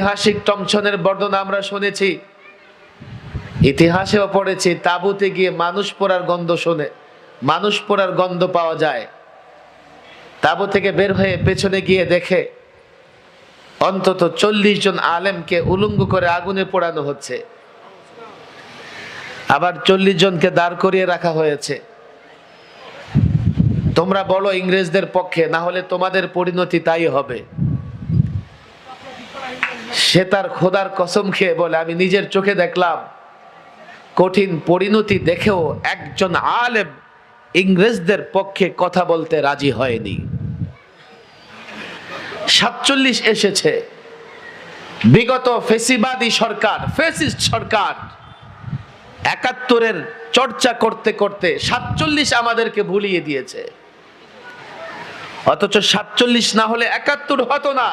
ঐতিহাসিক টমছনের বর্ণনা আমরা শুনেছি, ইতিহাসেও পড়েছি। তাঁবুতে গিয়ে মানুষ পোড়ার গন্ধ শোনে, মানুষ পোড়ার গন্ধ পাওয়া যায়। তাঁবু থেকে বের হয়ে পেছনে গিয়ে দেখে অন্তত 40 জন আলেমকে উলঙ্গ করে আগুনে পোড়ানো হচ্ছে, আবার 40 জনকে দাঁড় করিয়ে রাখা হয়েছে। তোমরা বলো ইংরেজদের পক্ষে, না হলে তোমাদের পরিণতি তাই হবে। সে তার খোদার কসম খেয়ে বলে, আমি নিজের চোখে দেখলাম। কঠিন পরিণতি দেখেও একজন আলেম ইংরেজদের পক্ষে কথা বলতে রাজি হয়নি। 47 এসেছে, বিগত ফেসিবাদী সরকার, ফেসিস্ট সরকার 71-এর চর্চা করতে করতে 47 আমাদেরকে ভুলিয়ে দিয়েছে। অথচ 47 না হলে 71 হতো না।